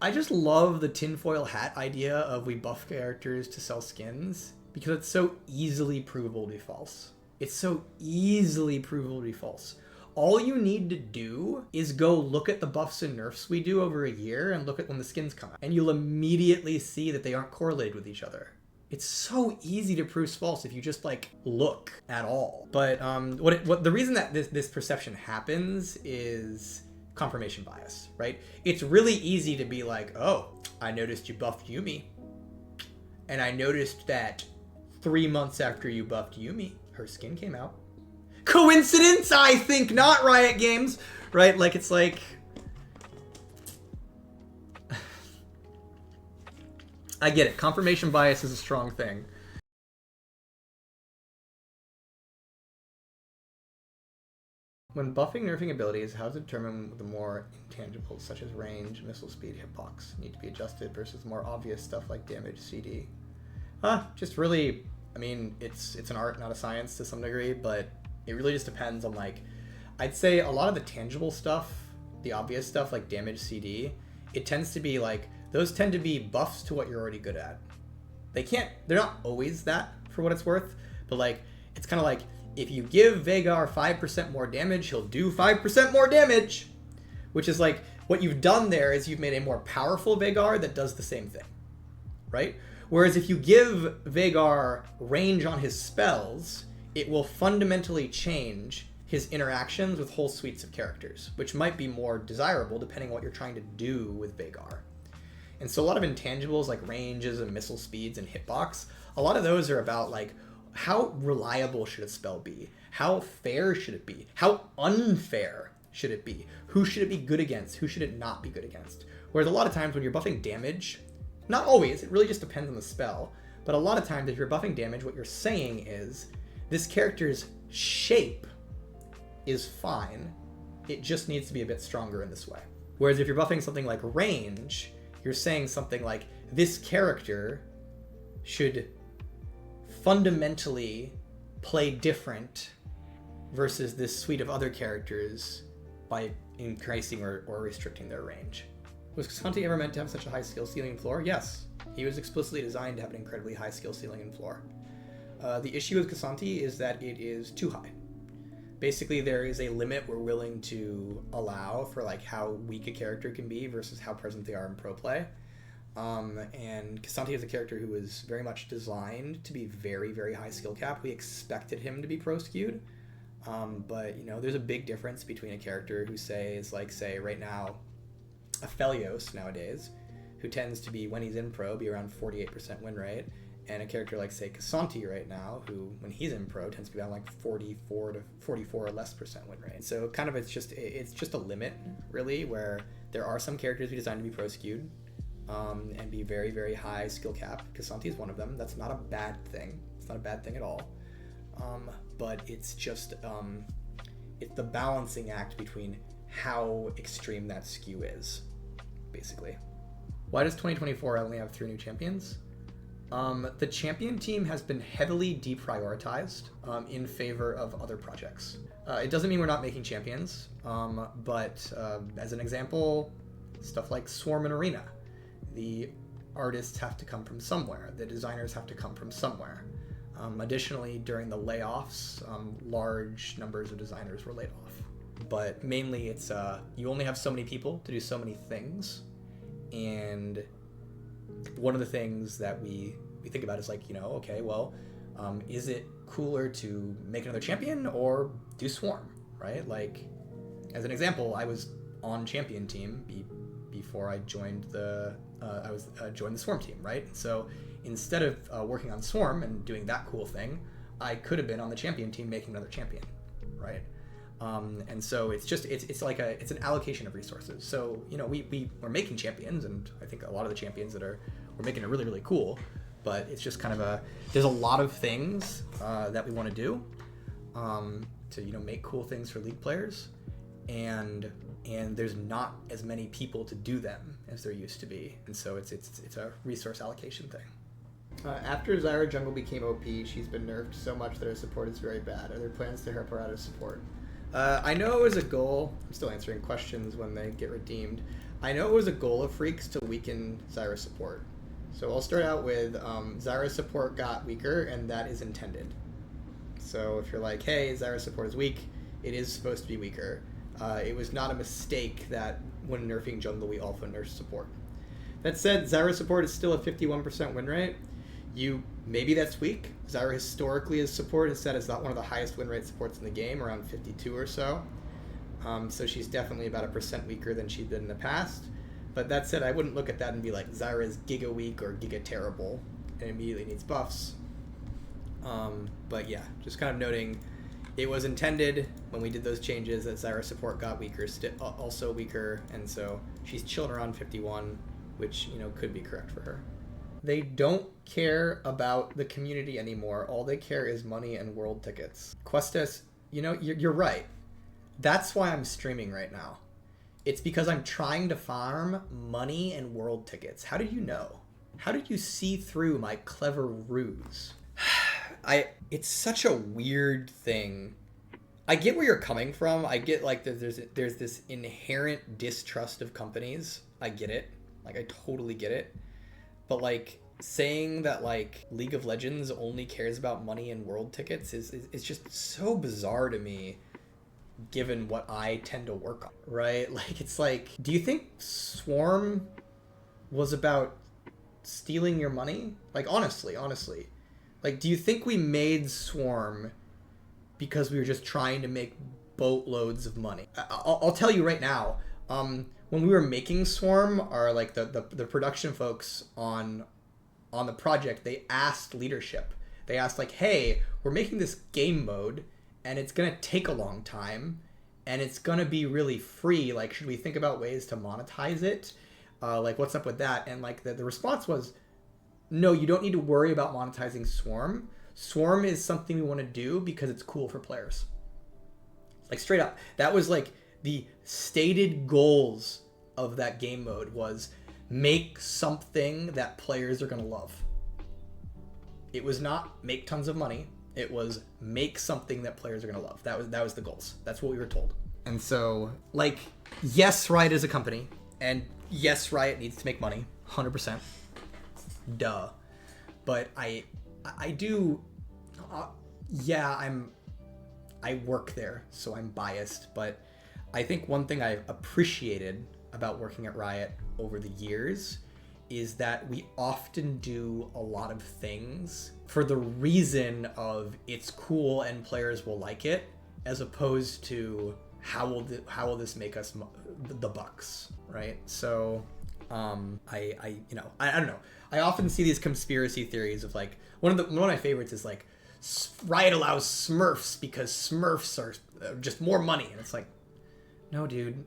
I just love the tinfoil hat idea of we buff characters to sell skins because it's so easily provable to be false. It's so easily provable to be false. All you need to do is go look at the buffs and nerfs we do over a year and look at when the skins come out, and you'll immediately see that they aren't correlated with each other. It's so easy to prove false if you just like look at all. But the reason that this perception happens is confirmation bias, right? It's really easy to be like, oh, I noticed you buffed Yumi, and I noticed that 3 months after you buffed Yumi, her skin came out. Coincidence? I think not, Riot Games, right? Like, it's like, I get it. Confirmation bias is a strong thing. When buffing nerfing abilities, how to determine the more intangibles such as range, missile speed, hitbox need to be adjusted versus more obvious stuff like damage, CD? Just really, I mean, it's an art, not a science to some degree, but it really just depends on, like, I'd say a lot of the tangible stuff, the obvious stuff like damage, CD, it tends to be like, those tend to be buffs to what you're already good at. They're not always that for what it's worth, but like, it's kind of like, if you give VEIGAR 5% more damage, he'll do 5% more damage, which is like, what you've done there is you've made a more powerful VEIGAR that does the same thing, right? Whereas if you give VEIGAR range on his spells, it will fundamentally change his interactions with whole suites of characters, which might be more desirable depending on what you're trying to do with VEIGAR. And so a lot of intangibles like ranges and missile speeds and hitbox, a lot of those are about like, how reliable should a spell be? How fair should it be? How unfair should it be? Who should it be good against? Who should it not be good against? Whereas a lot of times when you're buffing damage, not always, it really just depends on the spell, but a lot of times if you're buffing damage, what you're saying is, this character's shape is fine, it just needs to be a bit stronger in this way. Whereas if you're buffing something like range, you're saying something like, this character should fundamentally play different versus this suite of other characters by increasing or restricting their range. Was KSANTE ever meant to have such a high skill ceiling and floor? Yes. He was explicitly designed to have an incredibly high skill ceiling and floor. The issue with KSANTE is that it is too high. Basically, there is a limit we're willing to allow for like how weak a character can be versus how present they are in pro play. And KSANTE is a character who was very much designed to be very, very high skill cap. We expected him to be pro skewed. But, you know, there's a big difference between a character who is like, say, right now, Aphelios nowadays, who tends to be, when he's in pro, be around 48% win rate, and a character like, say, KSANTE right now, who, when he's in pro, tends to be around like 44 or less % win rate. So kind of it's just a limit, really, where there are some characters we designed to be pro skewed, and be very, very high skill cap. KSANTE is one of them. That's not a bad thing. It's not a bad thing at all. But it's just, it's the balancing act between how extreme that skew is, basically. Why does 2024 only have 3 new champions? The champion team has been heavily deprioritized in favor of other projects. It doesn't mean we're not making champions, but as an example, stuff like Swarm and Arena. The artists have to come from somewhere. The designers have to come from somewhere. Additionally, during the layoffs, large numbers of designers were laid off. But mainly it's, you only have so many people to do so many things. And one of the things that we think about is like, you know, okay, well, is it cooler to make another champion or do Swarm, right? Like, as an example, I was on champion team before I joined joined the Swarm team, right? So instead of working on Swarm and doing that cool thing, I could have been on the champion team making another champion, right? And so it's an allocation of resources. So, you know, we're making champions, and I think a lot of the champions we're making are really, really cool, but it's just kind of there's a lot of things that we want to do to, you know, make cool things for League players, and there's not as many people to do them as there used to be, and so it's a resource allocation thing. After ZYRA jungle became OP, she's been nerfed so much that her support is very bad. Are there plans to help her out of support? I know it was a goal. I'm still answering questions when they get redeemed. I know it was a goal of Freaks to weaken ZYRA support. So I'll start out with ZYRA support got weaker, and that is intended. So if you're like, hey, ZYRA support is weak, it is supposed to be weaker. It was not a mistake that when nerfing jungle, we also nerf support. That said, ZYRA support is still a 51% win rate. Maybe that's weak. ZYRA historically as support is set as not one of the highest win rate supports in the game, around 52 or so. So she's definitely about 1% weaker than she'd been in the past. But that said, I wouldn't look at that and be like, ZYRA is giga weak or giga terrible and immediately needs buffs. But yeah, just kind of noting it was intended when we did those changes that ZYRA support got weaker, also weaker, and so she's chilling around 51, which, could be correct for her. They don't care about the community anymore. All they care is money and world tickets. Questas, you're right. That's why I'm streaming right now. It's because I'm trying to farm money and world tickets. How did you know? How did you see through my clever ruse? It's such a weird thing. I get where you're coming from. I get like there's this inherent distrust of companies. I get it. Like, I totally get it. But like saying that like League of Legends only cares about money and world tickets is just so bizarre to me, given what I tend to work on, right? Like, it's like, do you think Swarm was about stealing your money? Like, honestly. Like, do you think we made Swarm because we were just trying to make boatloads of money? I'll tell you right now, when we were making Swarm, our like the production folks on the project, they asked leadership. They asked like, hey, we're making this game mode and it's gonna take a long time and it's gonna be really free. Like, should we think about ways to monetize it? Like, what's up with that? And like the response was, no, you don't need to worry about monetizing Swarm. Swarm is something we want to do because it's cool for players. Like, straight up. That was like the stated goals of that game mode was make something that players are going to love. It was not make tons of money. It was make something that players are going to love. That was the goals. That's what we were told. And so, like, yes, Riot is a company, and yes, Riot needs to make money, 100%. Duh. But I do, I work there, so I'm biased, but I think one thing I've appreciated about working at Riot over the years is that we often do a lot of things for the reason of it's cool and players will like it, as opposed to how will this make us the bucks, right? So I don't know. I often see these conspiracy theories of like one of my favorites is like Riot allows Smurfs because Smurfs are just more money, and it's like, no, dude,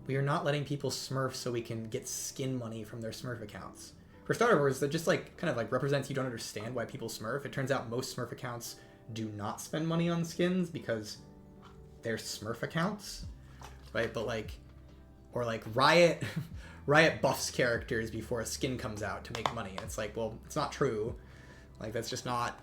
we are not letting people Smurf so we can get skin money from their Smurf accounts. For starters, that just like kind of like represents you don't understand why people Smurf. It turns out most Smurf accounts do not spend money on skins because they're Smurf accounts, right? But like, or like Riot buffs characters before a skin comes out to make money. And it's like, well, it's not true. Like, that's not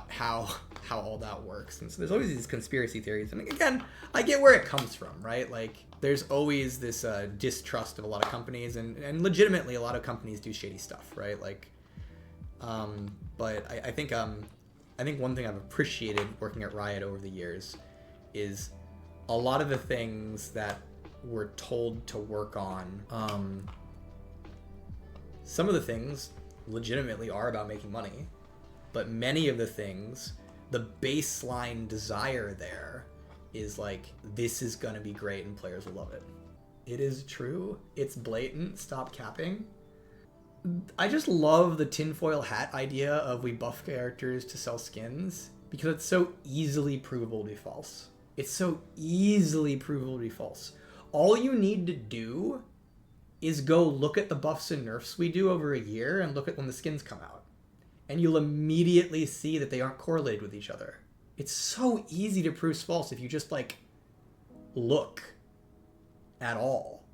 how all that works. And so there's always these conspiracy theories. And again, I get where it comes from, right? Like, there's always this distrust of a lot of companies, and legitimately a lot of companies do shady stuff, right? Like, but I think one thing I've appreciated working at Riot over the years is a lot of the things that we're told to work on. Some of the things legitimately are about making money, but many of the things, the baseline desire there is like, this is gonna be great and players will love it. It is true. It's blatant. Stop capping. I just love the tinfoil hat idea of we buff characters to sell skins because it's so easily provable to be false. It's so easily provable to be false. All you need to do is go look at the buffs and nerfs we do over a year and look at when the skins come out. And you'll immediately see that they aren't correlated with each other. It's so easy to prove false if you just like look at all.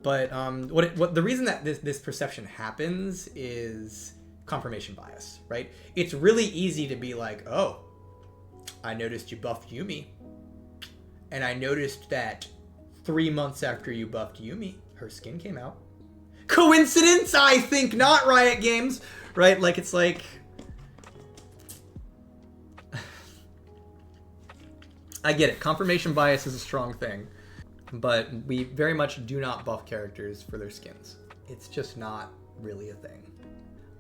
But what the reason that this perception happens is confirmation bias, right? It's really easy to be like, oh, I noticed you buffed Yuumi, and I noticed that 3 months after you buffed Yuumi, her skin came out. Coincidence? I think not, Riot Games. Right? Like, it's like... I get it. Confirmation bias is a strong thing. But we very much do not buff characters for their skins. It's just not really a thing.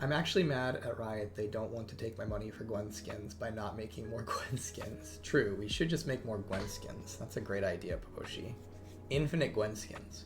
I'm actually mad at Riot. They don't want to take my money for Gwen skins by not making more Gwen skins. True, we should just make more Gwen skins. That's a great idea, Poposhi. Infinite Gwen skins.